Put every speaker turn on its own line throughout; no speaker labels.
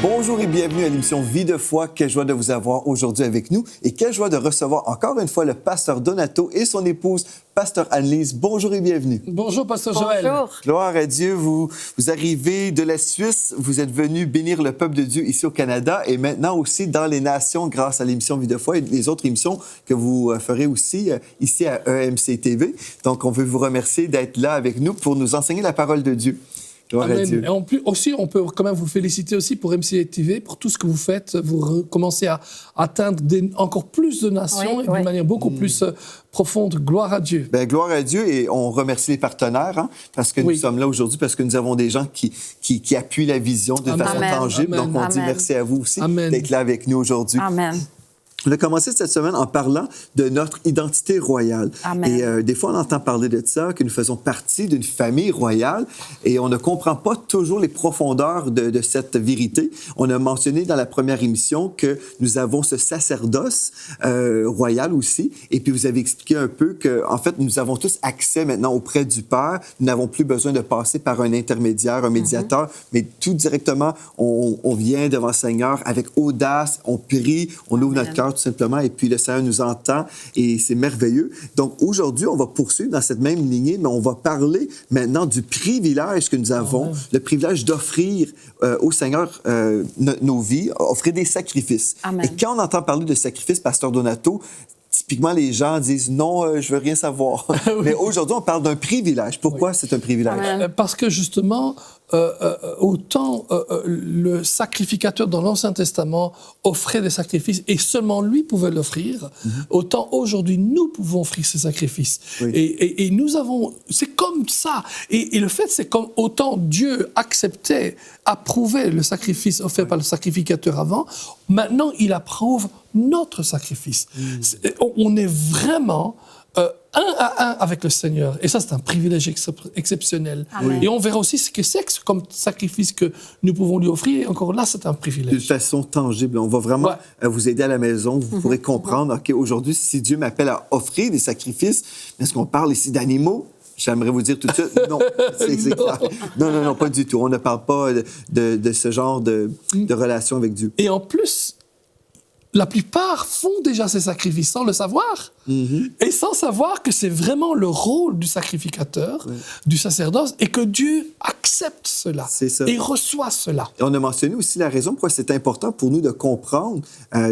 Bonjour et bienvenue à l'émission Vie de foi. Quelle joie de vous avoir aujourd'hui avec nous et quelle joie de recevoir encore une fois le pasteur Donato et son épouse, pasteur Anne-Lise. Bonjour et bienvenue.
Bonjour, pasteur Joël.
Bonjour.
Gloire à Dieu. Vous arrivez de la Suisse. Vous êtes venu bénir le peuple de Dieu ici au Canada et maintenant aussi dans les nations grâce à l'émission Vie de foi et les autres émissions que vous ferez aussi ici à EMC TV. Donc, on veut vous remercier d'être là avec nous pour nous enseigner la parole de Dieu. Gloire
Amen.
à Dieu.
Et en plus, aussi, on peut quand même vous féliciter aussi pour MC TV, pour tout ce que vous faites. Vous commencez à atteindre encore plus de nations et d'une manière beaucoup plus profonde. Gloire à Dieu.
Bien, gloire à Dieu et on remercie les partenaires parce que nous sommes là aujourd'hui, parce que nous avons des gens qui appuient la vision de façon tangible.
Amen.
Donc, on dit merci à vous aussi
Amen.
d'être là avec nous aujourd'hui.
Amen.
On a commencé cette semaine en parlant de notre identité royale.
Amen.
Et des fois, on entend parler de ça, que nous faisons partie d'une famille royale et on ne comprend pas toujours les profondeurs de cette vérité. On a mentionné dans la première émission que nous avons ce sacerdoce royal aussi. Et puis, vous avez expliqué un peu qu'en fait, nous avons tous accès maintenant auprès du Père. Nous n'avons plus besoin de passer par un intermédiaire, un médiateur, mais tout directement, on vient devant le Seigneur avec audace, on prie, on ouvre notre cœur tout simplement, et puis le Seigneur nous entend, et c'est merveilleux. Donc, aujourd'hui, on va poursuivre dans cette même lignée, mais on va parler maintenant du privilège que nous avons, le privilège d'offrir au Seigneur nos vies, offrir des sacrifices.
Amen.
Et quand on entend parler de sacrifices, pasteur Donato, typiquement, les gens disent « Non, je veux rien savoir ». Mais aujourd'hui, on parle d'un privilège. Pourquoi c'est un privilège?
Parce que justement, autant le sacrificateur dans l'Ancien Testament offrait des sacrifices et seulement lui pouvait l'offrir, autant aujourd'hui nous pouvons offrir ces sacrifices.
Oui.
Et nous avons, c'est comme ça. Et le fait, c'est comme autant Dieu acceptait, approuvait le sacrifice offert par le sacrificateur avant, maintenant il approuve notre sacrifice. On est vraiment un à un avec le Seigneur. Et ça, c'est un privilège exceptionnel.
Amen.
Et on verra aussi ce que c'est comme sacrifice que nous pouvons lui offrir. Et encore là, c'est un
De
privilège.
façon tangible. On va vraiment vous aider à la maison. Vous pourrez comprendre, OK, aujourd'hui, si Dieu m'appelle à offrir des sacrifices, est-ce qu'on parle ici d'animaux? J'aimerais vous dire tout de suite, non, c'est clair. Non, pas du tout. On ne parle pas de ce genre de relation avec Dieu.
Et en plus, la plupart font déjà ces sacrifices sans le savoir. Et sans savoir que c'est vraiment le rôle du sacrificateur, du sacerdoce, et que Dieu accepte cela.
C'est ça.
Et reçoit cela.
Et on a mentionné aussi la raison pourquoi c'est important pour nous de comprendre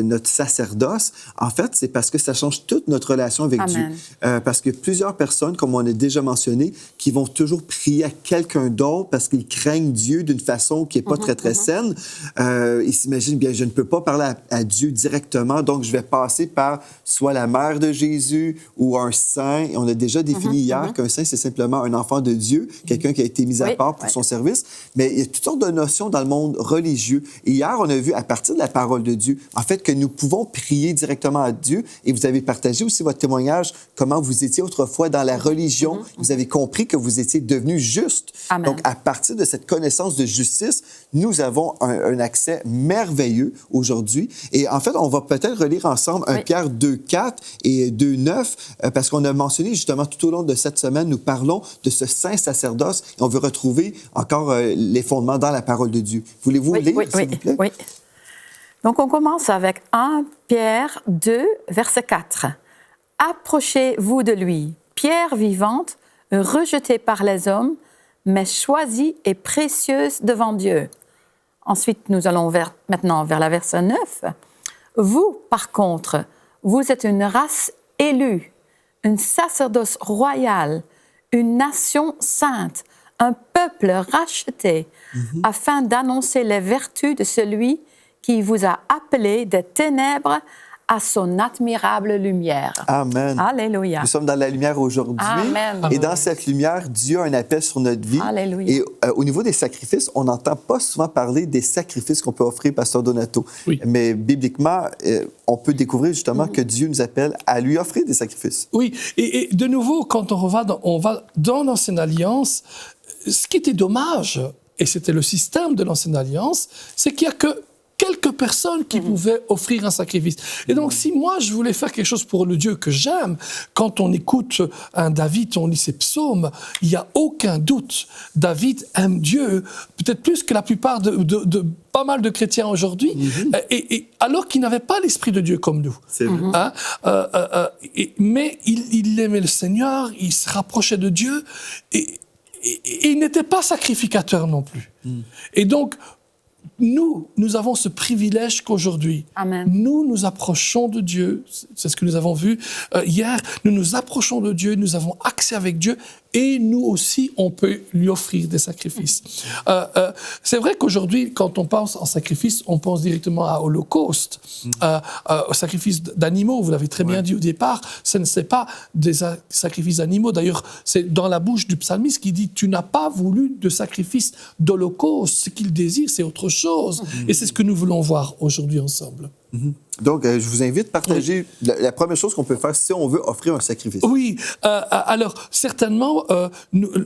notre sacerdoce. En fait, c'est parce que ça change toute notre relation avec
Amen.
Dieu. Parce que plusieurs personnes, comme on a déjà mentionné, qui vont toujours prier à quelqu'un d'autre parce qu'ils craignent Dieu d'une façon qui n'est pas très saine. Ils s'imaginent, bien, je ne peux pas parler à Dieu directement, donc je vais passer par soit la mère de Jésus ou un saint. Et on a déjà défini hier qu'un saint, c'est simplement un enfant de Dieu, quelqu'un qui a été mis à part pour son service. Mais il y a toutes sortes de notions dans le monde religieux. Et hier, on a vu, à partir de la parole de Dieu, en fait, que nous pouvons prier directement à Dieu. Et vous avez partagé aussi votre témoignage, comment vous étiez autrefois dans la religion. Vous avez compris que vous étiez devenu juste.
Amen.
Donc, à partir de cette connaissance de justice, nous avons un accès merveilleux aujourd'hui. Et en fait, on va peut-être relire ensemble 1 Pierre 2,4 et 2,9, parce qu'on a mentionné justement tout au long de cette semaine, nous parlons de ce saint sacerdoce et on veut retrouver encore les fondements dans la parole de Dieu. Voulez-vous lire, s'il vous plaît?
Oui. Donc, on commence avec 1 Pierre 2, verset 4. « Approchez-vous de lui, pierre vivante, rejetée par les hommes, mais choisie et précieuse devant Dieu. » Ensuite, nous allons maintenant vers la verset 9. « Vous, par contre, vous êtes une race élue, une sacerdoce royale, une nation sainte, un peuple racheté, afin d'annoncer les vertus de celui qui vous a appelé des ténèbres à son admirable lumière. »
Amen.
Alléluia.
Nous sommes dans la lumière aujourd'hui.
Amen.
Et dans cette lumière, Dieu a un appel sur notre vie.
Alléluia.
Et au niveau des sacrifices, on n'entend pas souvent parler des sacrifices qu'on peut offrir, pasteur Donato.
Oui.
Mais bibliquement, on peut découvrir justement que Dieu nous appelle à lui offrir des sacrifices.
Oui, et de nouveau, quand on va dans l'Ancienne Alliance, ce qui était dommage, et c'était le système de l'Ancienne Alliance, c'est qu'il n'y a que quelques personnes qui pouvaient offrir un sacrifice. Et donc, si moi, je voulais faire quelque chose pour le Dieu que j'aime, quand on écoute un David, on lit ses psaumes, il n'y a aucun doute. David aime Dieu, peut-être plus que la plupart de pas mal de chrétiens aujourd'hui, et alors qu'il n'avait pas l'Esprit de Dieu comme nous.
C'est vrai.
Hein? Mais il aimait le Seigneur, il se rapprochait de Dieu, et il n'était pas sacrificateur non plus. Et donc, nous avons ce privilège qu'aujourd'hui,
Amen.
nous approchons de Dieu. C'est ce que nous avons vu hier. Nous nous approchons de Dieu, nous avons accès avec Dieu et nous aussi, on peut lui offrir des sacrifices. C'est vrai qu'aujourd'hui, quand on pense en sacrifice, on pense directement à Holocauste, au sacrifice d'animaux. Vous l'avez très bien dit au départ, ce n'est pas des sacrifices d'animaux. D'ailleurs, c'est dans la bouche du psalmiste qui dit « Tu n'as pas voulu de sacrifice d'Holocauste. Ce qu'il désire, c'est autre chose. » Et c'est ce que nous voulons voir aujourd'hui ensemble.
Donc, je vous invite à partager la première chose qu'on peut faire si on veut offrir un sacrifice.
Oui, alors certainement,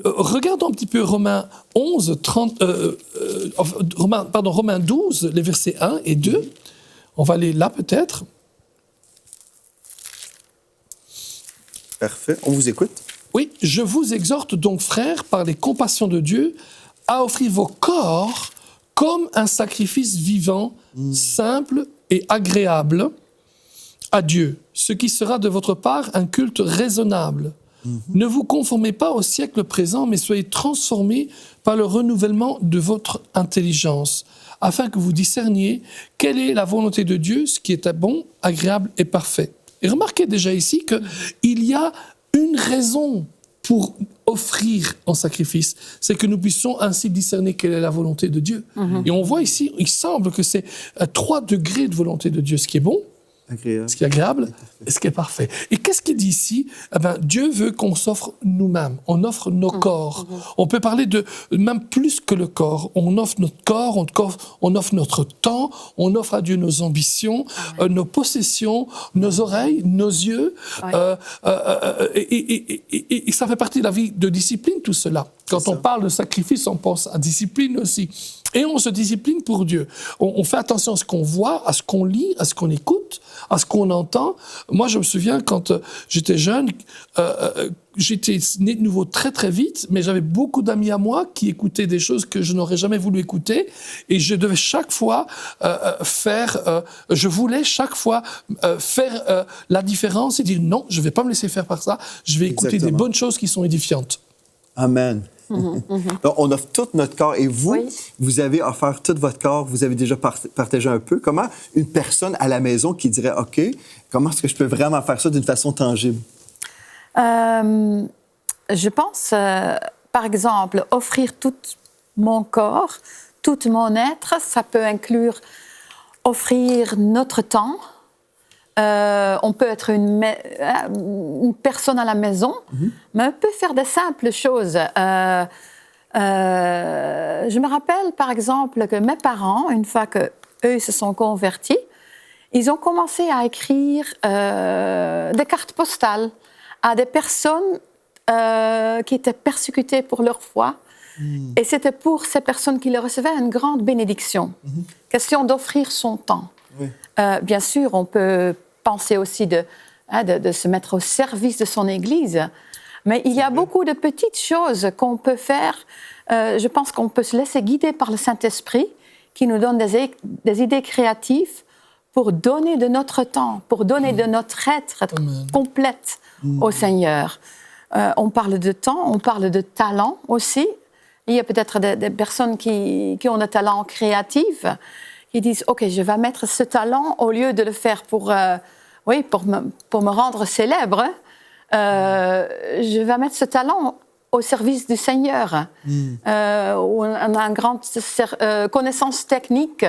regardons un petit peu Romains 11, Romains 12, les versets 1 et 2. On va aller là peut-être.
Parfait, on vous écoute.
Oui, je vous exhorte donc, frères, par les compassions de Dieu, à offrir vos corps comme un sacrifice vivant, simple et agréable à Dieu, ce qui sera de votre part un culte raisonnable. Ne vous conformez pas au siècle présent, mais soyez transformés par le renouvellement de votre intelligence, afin que vous discerniez quelle est la volonté de Dieu, ce qui est bon, agréable et parfait. Et remarquez déjà ici qu'il y a une raison pour offrir en sacrifice, c'est que nous puissions ainsi discerner quelle est la volonté de Dieu. Et on voit ici, il semble que c'est 3 degrés de volonté de Dieu, ce qui est bon,
Agréable.
ce qui est agréable et ce qui est parfait. Et qu'est-ce qu'il dit ici? Dieu veut qu'on s'offre nous-mêmes, on offre nos corps. On peut parler de même plus que le corps. On offre notre corps, on offre notre temps, on offre à Dieu nos ambitions, nos possessions, nos oreilles, nos yeux. Et ça fait partie de la vie de discipline, tout cela. Quand on parle de sacrifice, on pense à discipline aussi. Et on se discipline pour Dieu. On fait attention à ce qu'on voit, à ce qu'on lit, à ce qu'on écoute, à ce qu'on entend. Moi, je me souviens, quand j'étais jeune, j'étais né de nouveau très, très vite, mais j'avais beaucoup d'amis à moi qui écoutaient des choses que je n'aurais jamais voulu écouter. Et je devais chaque fois je voulais chaque fois faire la différence et dire non, je ne vais pas me laisser faire par ça. Je vais écouter des bonnes choses qui sont édifiantes.
Amen. Donc, on offre tout notre corps. Et vous,
Oui.
vous avez offert tout votre corps. Vous avez déjà partagé un peu. Comment une personne à la maison qui dirait, OK, comment est-ce que je peux vraiment faire ça d'une façon tangible?
Je pense, par exemple, offrir tout mon corps, tout mon être, ça peut inclure offrir notre temps. On peut être une personne à la maison, mais on peut faire de simples choses. Je me rappelle, par exemple, que mes parents, une fois qu'eux se sont convertis, ils ont commencé à écrire des cartes postales à des personnes qui étaient persécutées pour leur foi. Et c'était pour ces personnes qui le recevaient une grande bénédiction. Question d'offrir son temps.
Oui.
Bien sûr, on peut penser aussi de se mettre au service de son Église. Mais il y a beaucoup de petites choses qu'on peut faire. Je pense qu'on peut se laisser guider par le Saint-Esprit qui nous donne des idées créatives pour donner de notre temps, pour donner de notre être complète au Seigneur. On parle de temps, on parle de talent aussi. Il y a peut-être des personnes qui ont des talents créatifs. Ils disent, OK, je vais mettre ce talent, au lieu de le faire pour me rendre célèbre, je vais mettre ce talent au service du Seigneur. Où on a une grande connaissance technique.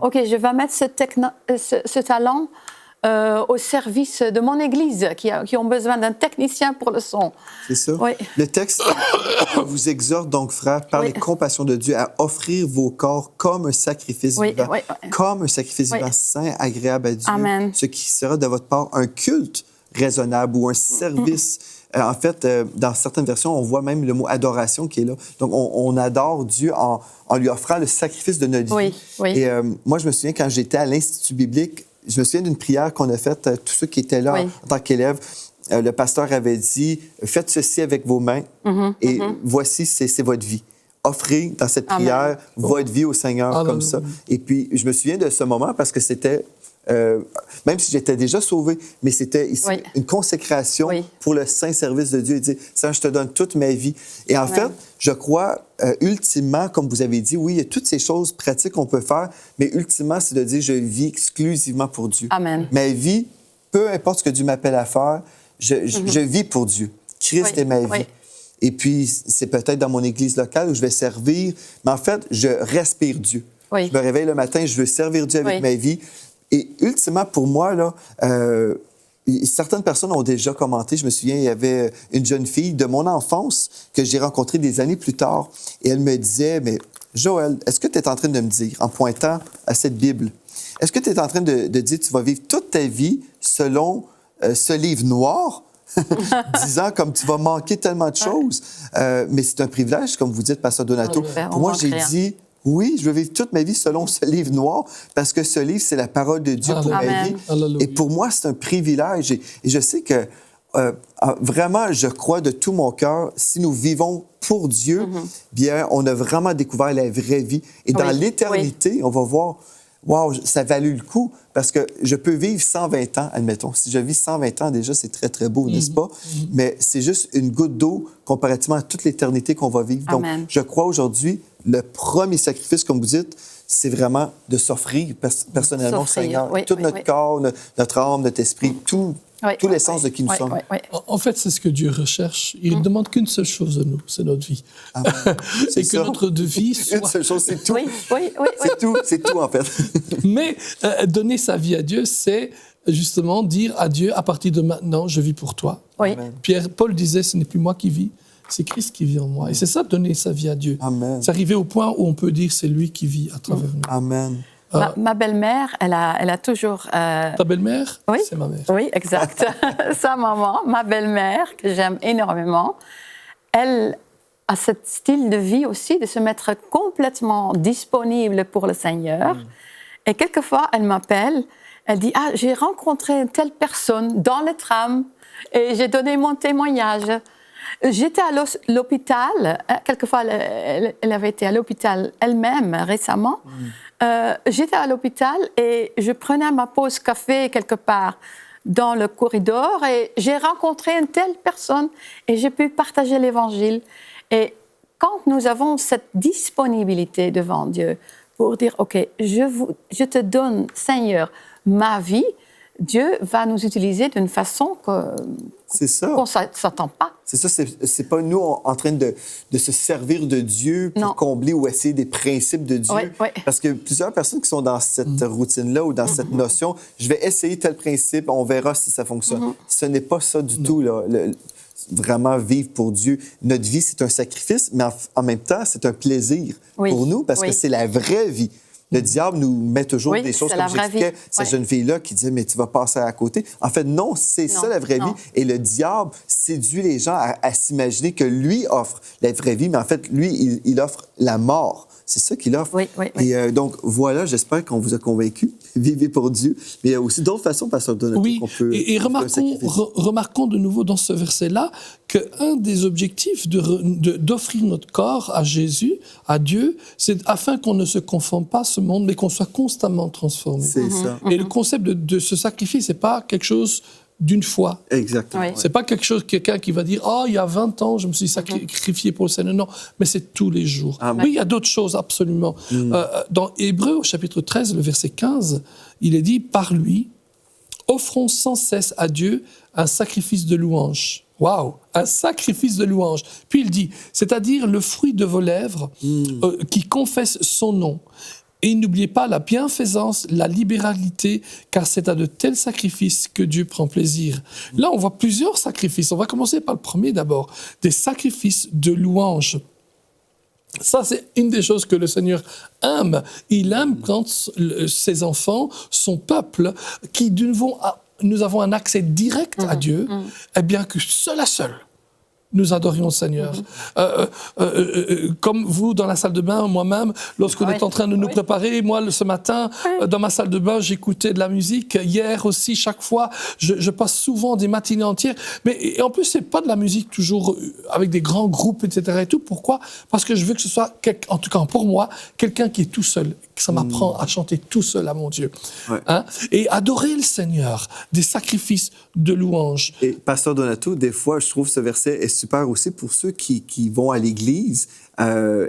OK, je vais mettre ce talent au service de mon Église, qui ont besoin d'un technicien pour le son.
C'est ça.
Oui.
Le texte vous exhorte donc, frères, par les compassions de Dieu, à offrir vos corps comme un sacrifice vivant, comme un sacrifice vivant saint, agréable à Dieu,
Amen.
ce qui sera de votre part un culte raisonnable ou un service En fait, dans certaines versions, on voit même le mot adoration qui est là. Donc, on adore Dieu en lui offrant le sacrifice de notre
Oui,
vie.
oui.
Et moi, je me souviens, quand j'étais à l'Institut biblique, je me souviens d'une prière qu'on a faite, tous ceux qui étaient là
Oui.
en tant qu'élèves. Le pasteur avait dit, faites ceci avec vos mains et voici, c'est votre vie. Offrez dans cette
Amen.
prière votre vie au Seigneur comme ça. Et puis, je me souviens de ce moment parce que c'était, même si j'étais déjà sauvé, mais c'était ici
Oui.
une consécration
Oui.
pour le saint service de Dieu. Il dit, Seigneur, je te donne toute ma vie. Et en fait, je crois, ultimement, comme vous avez dit, oui, il y a toutes ces choses pratiques qu'on peut faire, mais ultimement, c'est de dire, je vis exclusivement pour Dieu.
Amen.
Ma vie, peu importe ce que Dieu m'appelle à faire, je vis pour Dieu. Christ
Oui,
est ma vie.
oui.
Et puis, c'est peut-être dans mon église locale où je vais servir, mais en fait, je respire Dieu.
Oui.
Je me réveille le matin, je veux servir Dieu avec
Oui.
ma vie. Et ultimement, pour moi, là, certaines personnes ont déjà commenté. Je me souviens, il y avait une jeune fille de mon enfance que j'ai rencontrée des années plus tard. Et elle me disait, mais Joël, est-ce que tu es en train de me dire, en pointant à cette Bible, est-ce que tu es en train de dire que tu vas vivre toute ta vie selon ce livre noir, disant comme tu vas manquer tellement de choses. Mais c'est un privilège, comme vous dites, Pasteur Donato. Pour moi, j'ai dit, oui, je veux vivre toute ma vie selon ce livre noir, parce que ce livre, c'est la parole de Dieu pour ma vie.
Alléluia.
Et pour moi, c'est un privilège. Et je sais que, vraiment, je crois de tout mon cœur, si nous vivons pour Dieu, bien, on a vraiment découvert la vraie vie. Et dans l'éternité, on va voir... Wow, ça valut le coup parce que je peux vivre 120 ans, admettons. Si je vis 120 ans, déjà, c'est très, très beau, n'est-ce pas? Mais c'est juste une goutte d'eau comparativement à toute l'éternité qu'on va vivre.
Amen.
Donc, je crois aujourd'hui, le premier sacrifice, comme vous dites, c'est vraiment de s'offrir personnellement au Seigneur.
Oui,
tout
oui,
notre
oui.
corps, notre âme, notre esprit, tout l'essence de qui nous sommes.
En fait, c'est ce que Dieu recherche. Il ne demande qu'une seule chose de nous, c'est notre vie.
C'est
Et que
ça.
notre vie soit...
Une seule chose, c'est tout.
Oui.
C'est tout, en fait.
Mais donner sa vie à Dieu, c'est justement dire à Dieu, à partir de maintenant, je vis pour toi.
Oui.
Paul disait, ce n'est plus moi qui vis, c'est Christ qui vit en moi. Et c'est ça, donner sa vie à Dieu.
Amen.
C'est arriver au point où on peut dire, c'est lui qui vit à travers nous.
Amen.
Ma belle-mère, elle a toujours...
Ta belle-mère,
Oui.
c'est ma mère.
Oui, exact. Sa maman, ma belle-mère, que j'aime énormément, elle a ce style de vie aussi, de se mettre complètement disponible pour le Seigneur. Et quelquefois, elle m'appelle, elle dit « Ah, j'ai rencontré telle personne dans le tram et j'ai donné mon témoignage. » J'étais à l'hôpital, quelquefois elle avait été à l'hôpital elle-même récemment. J'étais à l'hôpital et je prenais ma pause café quelque part dans le corridor et j'ai rencontré une telle personne et j'ai pu partager l'Évangile. Et quand nous avons cette disponibilité devant Dieu pour dire « Ok, je te donne, Seigneur, ma vie », Dieu va nous utiliser d'une façon qu'on ne s'attend pas.
C'est ça, c'est pas nous en train de se servir de Dieu pour combler ou essayer des principes de Dieu.
Oui.
Parce que plusieurs personnes qui sont dans cette routine-là ou dans cette notion, je vais essayer tel principe, on verra si ça fonctionne. Ce n'est pas ça du tout, là. Vraiment vivre pour Dieu. Notre vie, c'est un sacrifice, mais en même temps, c'est un plaisir pour nous parce que c'est la vraie vie. Le diable nous met toujours des choses, comme j'expliquais, cette jeune fille-là qui disait « mais tu vas passer à côté ». En fait, non, c'est ça la vraie vie. Et le diable séduit les gens à s'imaginer que lui offre la vraie vie, mais en fait, lui, il offre la mort. C'est ça qu'il offre.
Oui.
Et donc, voilà, j'espère qu'on vous a convaincus. Vivez pour Dieu. Mais il y a aussi d'autres façons, Pasteur Donato, qu'on peut...
Et remarquons de nouveau dans ce verset-là qu'un des objectifs d'offrir notre corps à Jésus, à Dieu, c'est afin qu'on ne se conforme pas à ce monde, mais qu'on soit constamment transformé.
C'est ça.
Et le concept de ce sacrifice, c'est pas quelque chose d'une fois.
Exactement.
Oui.
C'est pas quelqu'un qui va dire « Oh, il y a 20 ans, je me suis sacrifié pour le Seigneur ». Non, mais c'est tous les jours.
Amen.
Oui, il y a d'autres choses, absolument. Dans Hébreux, au chapitre 13, le verset 15, il est dit « Par lui, offrons sans cesse à Dieu un sacrifice de louange ». Waouh, un sacrifice de louange. Puis il dit, c'est-à-dire le fruit de vos lèvres qui confesse son nom. Et n'oubliez pas la bienfaisance, la libéralité, car c'est à de tels sacrifices que Dieu prend plaisir. Là, on voit plusieurs sacrifices. On va commencer par le premier d'abord, des sacrifices de louange. Ça, c'est une des choses que le Seigneur aime. Il aime quand ses enfants, son peuple, qui d'une vont nous avons un accès direct à Dieu, eh bien que seul à seul, nous adorions le Seigneur. Comme vous, dans la salle de bain, moi-même, lorsqu'on est en train de nous préparer, moi, ce matin, dans ma salle de bain, j'écoutais de la musique. Hier aussi, chaque fois, je passe souvent des matinées entières. Mais en plus, c'est pas de la musique toujours avec des grands groupes, etc. Et tout. Pourquoi? Parce que je veux que ce soit, en tout cas pour moi, quelqu'un qui est tout seul. Que ça m'apprend à chanter tout seul à mon Dieu.
Ouais.
Hein? Et adorer le Seigneur, des sacrifices de louange.
Et Pasteur Donato, des fois, je trouve ce verset est super aussi pour ceux qui vont à l'église.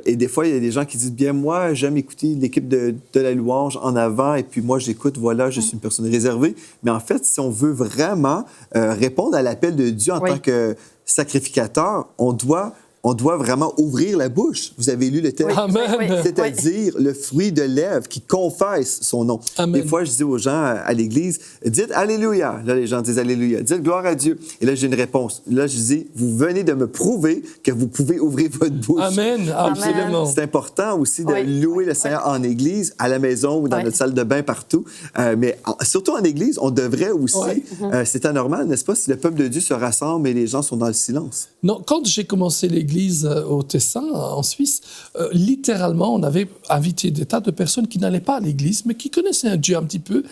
Et des fois, il y a des gens qui disent, bien, moi, j'aime écouter l'équipe de la louange en avant, et puis moi, j'écoute, voilà, je suis une personne réservée. Mais en fait, si on veut vraiment répondre à l'appel de Dieu en tant que sacrificateur, on doit vraiment ouvrir la bouche. Vous avez lu le texte.
Amen.
C'est-à-dire le fruit de lèvres qui confesse son nom.
Amen.
Des fois, je dis aux gens à l'église, dites Alléluia. Là, les gens disent Alléluia. Dites gloire à Dieu. Et là, j'ai une réponse. Là, je dis, vous venez de me prouver que vous pouvez ouvrir votre bouche.
Amen. Absolument.
C'est important aussi de louer le Seigneur en église, à la maison ou dans notre salle de bain, partout. Mais surtout en église, on devrait aussi, c'est anormal, n'est-ce pas, si le peuple de Dieu se rassemble et les gens sont dans le silence.
Non, quand j'ai commencé l'église au Tessin, en Suisse, littéralement, on avait invité des tas de personnes qui n'allaient pas à l'église, mais qui connaissaient un Dieu un petit peu.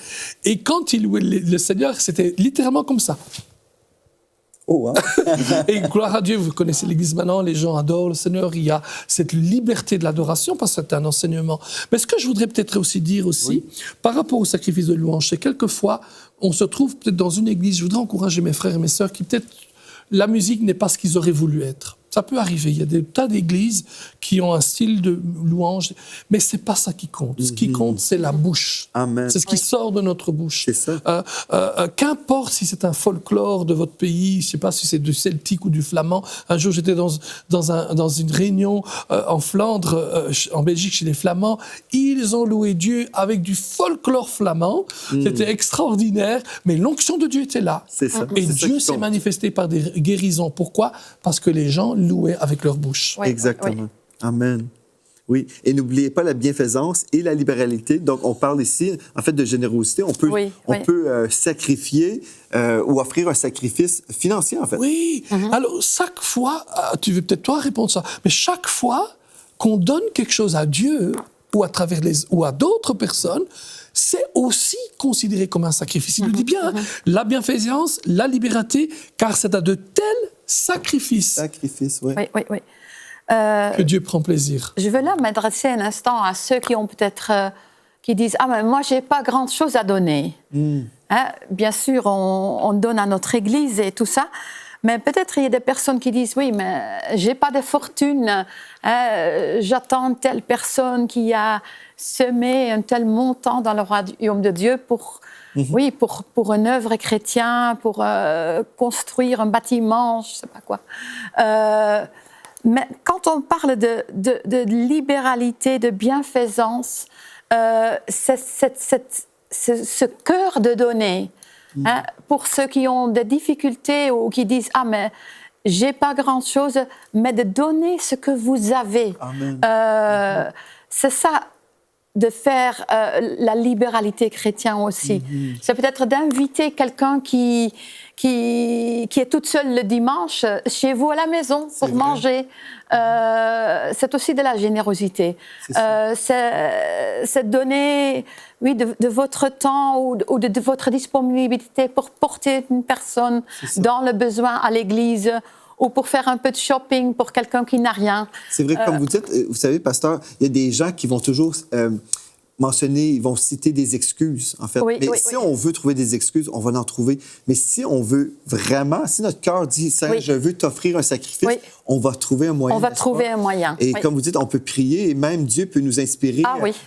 Et quand ils louaient le Seigneur, c'était littéralement comme ça.
Oh, hein?
Et gloire à Dieu, vous connaissez l'Église maintenant, les gens adorent le Seigneur, il y a cette liberté de l'adoration parce que c'est un enseignement. Mais ce que je voudrais peut-être aussi dire par rapport au sacrifice de louange, c'est quelquefois, on se trouve peut-être dans une église, je voudrais encourager mes frères et mes sœurs qui peut-être, la musique n'est pas ce qu'ils auraient voulu être. Ça peut arriver. Il y a des tas d'églises qui ont un style de louange, mais c'est pas ça qui compte. Ce qui compte, c'est la bouche.
Amen.
C'est ce qui sort de notre bouche.
C'est ça.
Qu'importe si c'est un folklore de votre pays, je sais pas si c'est du celtique ou du flamand. Un jour, j'étais dans une réunion en Flandre, en Belgique, chez les Flamands. Ils ont loué Dieu avec du folklore flamand. C'était extraordinaire, mais l'onction de Dieu était là.
C'est ça.
Et
C'est ça
Dieu
qui
s'est
compte.
manifesté par des guérisons. Pourquoi? Parce que les gens louaient avec leur bouche.
Exactement. Amen. Oui. Et n'oubliez pas la bienfaisance et la libéralité. Donc, on parle ici, en fait, de générosité. On peut sacrifier ou offrir un sacrifice financier, en fait.
Oui. Alors, chaque fois, tu veux peut-être toi répondre ça, mais chaque fois qu'on donne quelque chose à Dieu ou à d'autres personnes, c'est aussi considéré comme un sacrifice. Il nous dit bien, la bienfaisance, la liberté, car c'est à de tels sacrifices
Sacrifice, oui.
Oui.
que Dieu prend plaisir.
Je veux là m'adresser un instant à ceux qui ont peut-être qui disent « Ah, mais moi, j'ai pas grand-chose à donner. Hein, bien sûr, on donne à notre Église et tout ça, mais peut-être il y a des personnes qui disent « Oui, mais j'ai pas de fortune. J'attends telle personne qui a semé un tel montant dans le royaume de Dieu pour... pour une œuvre chrétienne, pour construire un bâtiment, je sais pas quoi. Mais quand on parle de libéralité, de bienfaisance, ce cœur de donner, hein, pour ceux qui ont des difficultés ou qui disent « Ah, mais j'ai pas grand-chose », mais de donner ce que vous avez. C'est ça, de faire la libéralité chrétienne aussi. C'est peut-être d'inviter quelqu'un qui est toute seule le dimanche chez vous à la maison pour manger. C'est aussi de la générosité. C'est donner de votre temps ou de votre disponibilité pour porter une personne dans le besoin à l'église ou pour faire un peu de shopping pour quelqu'un qui n'a rien.
C'est vrai, comme vous dites, vous savez, pasteur, il y a des gens qui vont toujours mentionner, ils vont citer des excuses, en fait. Mais si on veut trouver des excuses, on va en trouver. Mais si on veut vraiment, si notre cœur dit, Seigneur, je veux t'offrir un sacrifice, on va trouver un moyen.
On va trouver un moyen.
Et comme vous dites, on peut prier et même Dieu peut nous inspirer.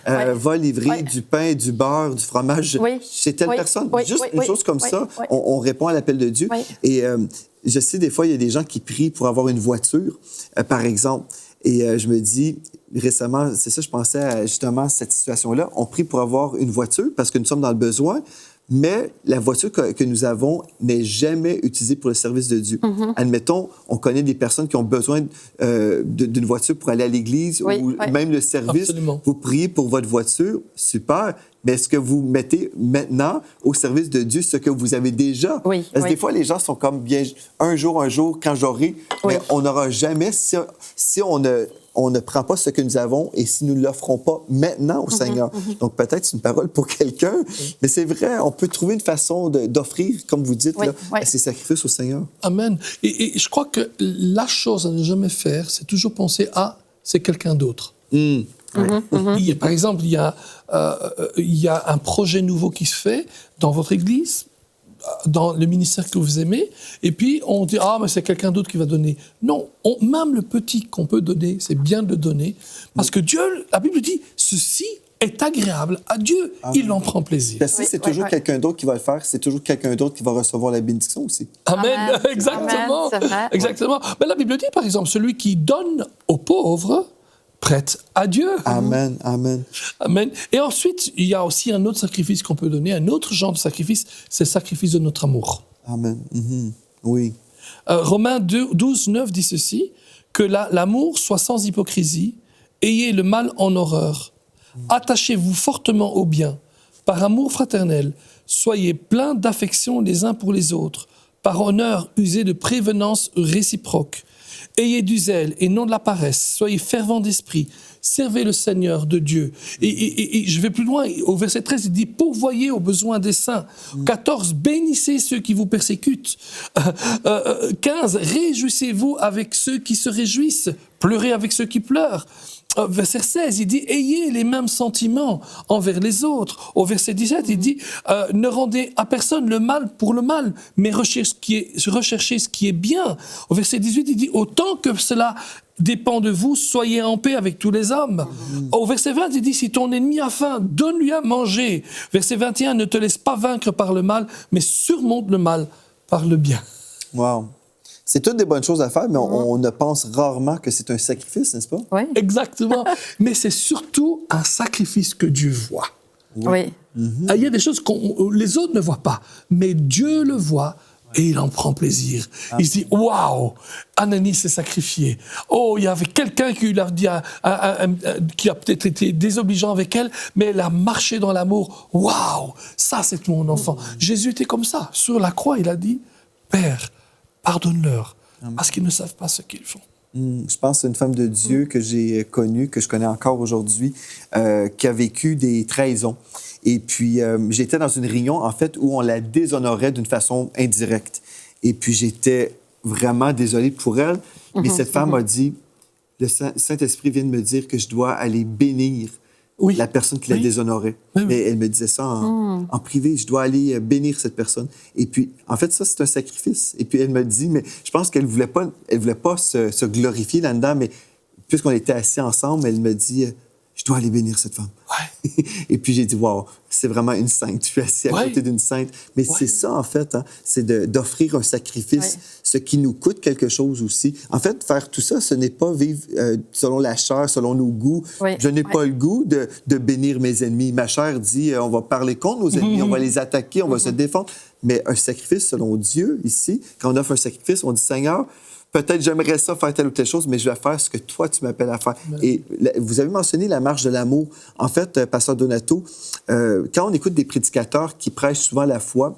Va livrer du pain, du beurre, du fromage chez telle personne. Juste une chose comme ça, on répond à l'appel de Dieu. Et je sais, des fois, il y a des gens qui prient pour avoir une voiture, par exemple. Et je me dis, récemment, c'est ça, je pensais à justement cette situation-là. On prie pour avoir une voiture parce que nous sommes dans le besoin, mais la voiture que nous avons n'est jamais utilisée pour le service de Dieu. Admettons, on connaît des personnes qui ont besoin d'une voiture pour aller à l'église
Oui,
ou
oui.
même le service.
Absolument.
Vous priez pour votre voiture, super, mais est-ce que vous mettez maintenant au service de Dieu ce que vous avez déjà?
Oui,
Parce que
oui.
des fois, les gens sont comme bien, un jour, quand j'aurai,
Oui.
mais on n'aura jamais si on ne prend pas ce que nous avons et si nous ne l'offrons pas maintenant au Seigneur. Donc, peut-être c'est une parole pour quelqu'un, mais c'est vrai, on peut trouver une façon d'offrir, comme vous dites,
Oui,
là,
oui.
ces sacrifices au Seigneur.
Amen. Et je crois que la chose à ne jamais faire, c'est toujours penser à c'est quelqu'un d'autre. Par exemple, il y a un projet nouveau qui se fait dans votre église, dans le ministère que vous aimez, et puis on dit « Ah, mais c'est quelqu'un d'autre qui va donner ». Non, même le petit qu'on peut donner, c'est bien de le donner, parce que Dieu, la Bible dit « Ceci est agréable à Dieu, il en prend plaisir
Parce que
Oui,
c'est
oui,
toujours
oui.
quelqu'un d'autre qui va le faire, c'est toujours quelqu'un d'autre qui va recevoir la bénédiction aussi. ».
Amen,
Amen.
exactement.
Amen, c'est vrai.
Exactement. Mais la Bible dit, par exemple, celui qui donne aux pauvres prête à Dieu.
Amen, amen.
Amen. Et ensuite, il y a aussi un autre sacrifice qu'on peut donner, un autre genre de sacrifice, c'est le sacrifice de notre amour.
Amen. Oui.
Romains 12, 9 dit ceci, que l'amour soit sans hypocrisie, ayez le mal en horreur, attachez-vous fortement au bien, par amour fraternel, soyez pleins d'affection les uns pour les autres, par honneur usez de prévenance réciproque. Ayez du zèle et non de la paresse. Soyez fervents d'esprit. Servez le Seigneur de Dieu. Et je vais plus loin. Au verset 13, il dit « Pourvoyez aux besoins des saints ». 14 « Bénissez ceux qui vous persécutent ». 15 « Réjouissez-vous avec ceux qui se réjouissent. Pleurez avec ceux qui pleurent ». Verset 16, il dit « Ayez les mêmes sentiments envers les autres ». Au verset 17, il dit « Ne rendez à personne le mal pour le mal, mais recherchez ce qui est bien ». Au verset 18, il dit « Autant que cela dépend de vous, soyez en paix avec tous les hommes ». Au verset 20, il dit « Si ton ennemi a faim, donne-lui à manger ». Verset 21, « Ne te laisse pas vaincre par le mal, mais surmonte le mal par le bien ».
Wow. C'est toutes des bonnes choses à faire, mais on ne pense rarement que c'est un sacrifice, n'est-ce pas?
Oui.
Exactement. Mais c'est surtout un sacrifice que Dieu voit.
Oui.
Il y a des choses que les autres ne voient pas, mais Dieu le voit et il en prend plaisir. Il se dit, waouh, Ananie s'est sacrifiée. Oh, il y avait quelqu'un qui lui a dit, qui a peut-être été désobligeant avec elle, mais elle a marché dans l'amour. Waouh, ça c'est mon enfant. Jésus était comme ça. Sur la croix, il a dit, Père, pardonne-leur, parce qu'ils ne savent pas ce qu'ils font.
Je pense à une femme de Dieu que j'ai connue, que je connais encore aujourd'hui, qui a vécu des trahisons. Et puis, j'étais dans une réunion, en fait, où on la déshonorait d'une façon indirecte. Et puis, j'étais vraiment désolé pour elle. Mais cette femme m'a dit, le Saint-Esprit vient de me dire que je dois aller bénir
Oui.
la personne qui l'a
Oui.
déshonorée.
Oui, oui.
Mais elle me disait ça en privé. Je dois aller bénir cette personne. Et puis, en fait, ça, c'est un sacrifice. Et puis, elle me dit, mais je pense qu'elle voulait pas se glorifier là-dedans, mais puisqu'on était assis ensemble, elle me dit, je dois aller bénir cette femme.
Ouais.
Et puis, j'ai dit, wow, c'est vraiment une sainte. Je suis assis à
Ouais.
côté d'une sainte. Mais
Ouais.
c'est ça, en fait, hein, c'est d'offrir un sacrifice,
Ouais.
ce qui nous coûte quelque chose aussi. En fait, faire tout ça, ce n'est pas vivre selon la chair, selon nos goûts.
Oui.
Je n'ai
Ouais.
pas le goût de bénir mes ennemis. Ma chair dit, on va parler contre nos ennemis, on va les attaquer, on va se défendre. Mais un sacrifice selon Dieu, ici, quand on offre un sacrifice, on dit, Seigneur, peut-être j'aimerais ça faire telle ou telle chose, mais je vais faire ce que toi, tu m'appelles à faire. Et vous avez mentionné la marche de l'amour. En fait, Pasteur Donato, quand on écoute des prédicateurs qui prêchent souvent la foi,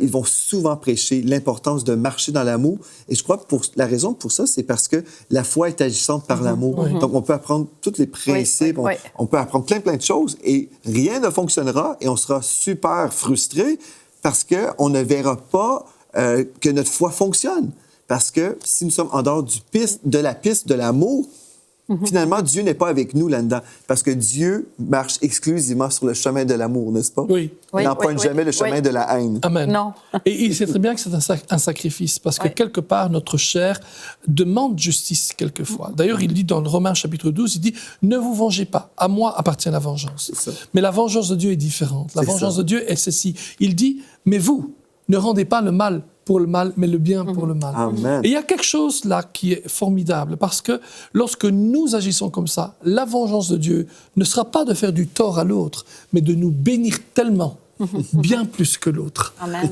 ils vont souvent prêcher l'importance de marcher dans l'amour. Et je crois que la raison pour ça, c'est parce que la foi est agissante par l'amour. Donc, on peut apprendre tous les principes,
oui.
on peut apprendre plein de choses et rien ne fonctionnera et on sera super frustré parce qu'on ne verra pas que notre foi fonctionne. Parce que si nous sommes en dehors de la piste de l'amour, finalement, Dieu n'est pas avec nous là-dedans. Parce que Dieu marche exclusivement sur le chemin de l'amour, n'est-ce pas?
Oui.
Il n'emprunte jamais le chemin de la haine.
Amen.
Non.
Et il sait très bien que c'est un sacrifice, parce que
Ouais.
quelque part, notre chair demande justice quelquefois. D'ailleurs, il dit dans le Romains chapitre 12, il dit « Ne vous vengez pas, à moi appartient la vengeance
C'est ça. ».
Mais la vengeance de Dieu est différente. La
C'est
vengeance
ça.
de Dieu est ceci. Il dit « Mais vous, ne rendez pas le mal pour le mal, mais le bien pour le mal ».
Amen.
Et il y a quelque chose là qui est formidable, parce que lorsque nous agissons comme ça, la vengeance de Dieu ne sera pas de faire du tort à l'autre, mais de nous bénir tellement bien plus que l'autre.
Amen.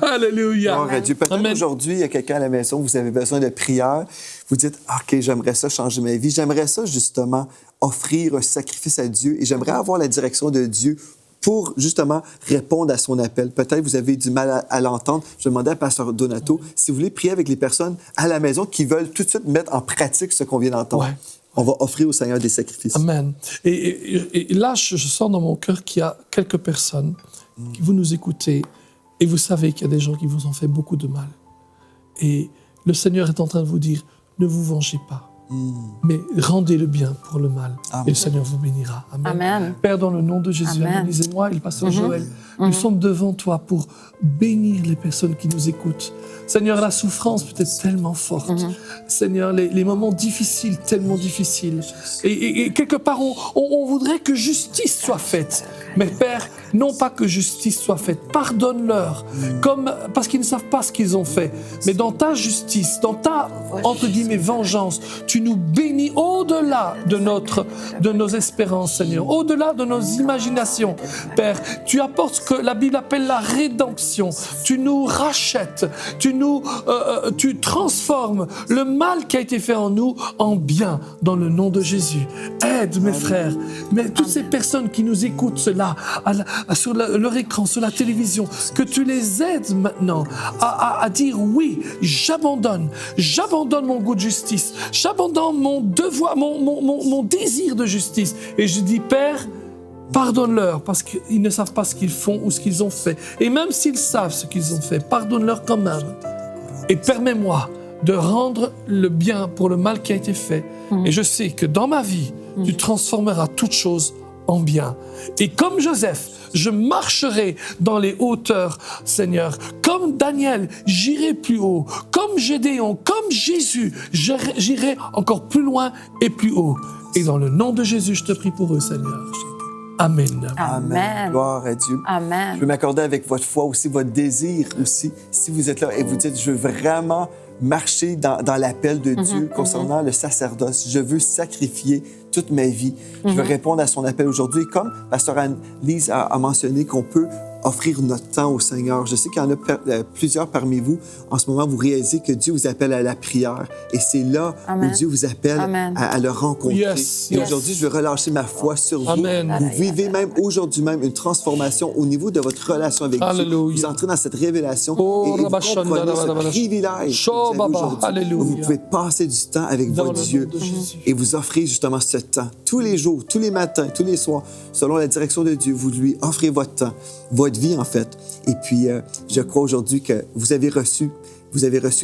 Alléluia.
Gloire à Dieu. Peut-être
Amen.
aujourd'hui, il y a quelqu'un à la maison, vous avez besoin de prière. Vous dites, OK, j'aimerais ça changer ma vie. J'aimerais ça, justement, offrir un sacrifice à Dieu et j'aimerais avoir la direction de Dieu pour, justement, répondre à son appel. Peut-être vous avez du mal à l'entendre. Je demandais à Pasteur Donato si vous voulez prier avec les personnes à la maison qui veulent tout de suite mettre en pratique ce qu'on vient d'entendre.
Ouais.
On va offrir au Seigneur des sacrifices.
Amen. Et là, je sens dans mon cœur qu'il y a quelques personnes qui vous nous écoutez et vous savez qu'il y a des gens qui vous ont fait beaucoup de mal. Et le Seigneur est en train de vous dire, ne vous vengez pas, mais rendez le bien pour le mal.
Amen.
Et le Seigneur vous bénira. Amen.
Amen.
Père, dans le nom de Jésus,
Amen.
analysez-moi et le pasteur Joël, nous sommes devant toi pour bénir les personnes qui nous écoutent. Seigneur, la souffrance peut être tellement forte. Seigneur, les moments difficiles, tellement difficiles. Et quelque part, on voudrait que justice soit faite. Mais Père, non pas que justice soit faite, pardonne-leur, parce qu'ils ne savent pas ce qu'ils ont fait. Mais dans ta justice, dans ta, entre guillemets, vengeance, tu nous bénis au-delà de nos espérances, Seigneur, au-delà de nos imaginations. Père, tu apportes ce que la Bible appelle la rédemption. Tu nous rachètes, tu transformes le mal qui a été fait en nous en bien, dans le nom de Jésus. Aide mes frères, mais toutes ces personnes qui nous écoutent cela, sur leur écran, sur la télévision, que tu les aides maintenant à dire oui, j'abandonne mon goût de justice, j'abandonne mon devoir, mon désir de justice. Et je dis, Père, pardonne-leur parce qu'ils ne savent pas ce qu'ils font ou ce qu'ils ont fait. Et même s'ils savent ce qu'ils ont fait, pardonne-leur quand même. Et permets-moi de rendre le bien pour le mal qui a été fait. Et je sais que dans ma vie, tu transformeras toute chose en bien. Et comme Joseph, je marcherai dans les hauteurs, Seigneur. Comme Daniel, j'irai plus haut. Comme Gédéon, comme Jésus, j'irai encore plus loin et plus haut. Et dans le nom de Jésus, je te prie pour eux, Seigneur. Amen.
Amen.
Gloire à Dieu.
Amen.
Je veux m'accorder avec votre foi aussi, votre désir aussi. Si vous êtes là et vous dites, je veux vraiment marcher dans l'appel de Dieu concernant le sacerdoce. Je veux sacrifier toute ma vie. Je veux répondre à son appel aujourd'hui. Comme Pasteur Anne-Lise a mentionné qu'on peut offrir notre temps au Seigneur. Je sais qu'il y en a plusieurs parmi vous. En ce moment, vous réalisez que Dieu vous appelle à la prière. Et c'est là
Amen.
où Dieu vous appelle à le rencontrer.
Yes,
Et
yes.
aujourd'hui, je veux relâcher ma foi sur vous.
Amen.
Vous vivez même aujourd'hui même une transformation au niveau de votre relation avec Dieu.
Alléluia.
Vous entrez dans cette révélation
Oh,
et vous
rabashanda,
comprenez ce
rabashanda.
privilège que vous avez
Baba.
aujourd'hui.
Alléluia.
Vous pouvez passer du temps avec
Dans
votre
le
Dieu
nom de Jésus.
et vous offrez justement ce temps. Tous les jours, tous les matins, tous les soirs, selon la direction de Dieu, vous lui offrez votre temps, votre vie en fait. Et puis, je crois aujourd'hui que vous avez reçu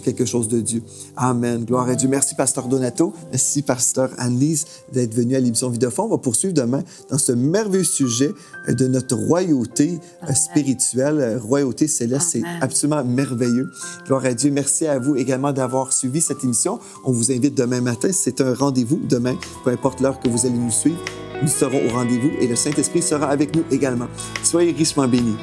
quelque chose de Dieu. Amen. Gloire à Dieu. Merci, Pasteur Donato. Merci, Pasteur Anne-Lise, d'être venu à l'émission Vie de foi. On va poursuivre demain dans ce merveilleux sujet de notre royauté spirituelle, royauté céleste. C'est absolument merveilleux. Gloire à Dieu. Merci à vous également d'avoir suivi cette émission. On vous invite demain matin. C'est un rendez-vous demain, peu importe l'heure que vous allez nous suivre. Nous serons au rendez-vous et le Saint-Esprit sera avec nous également. Soyez richement bénis.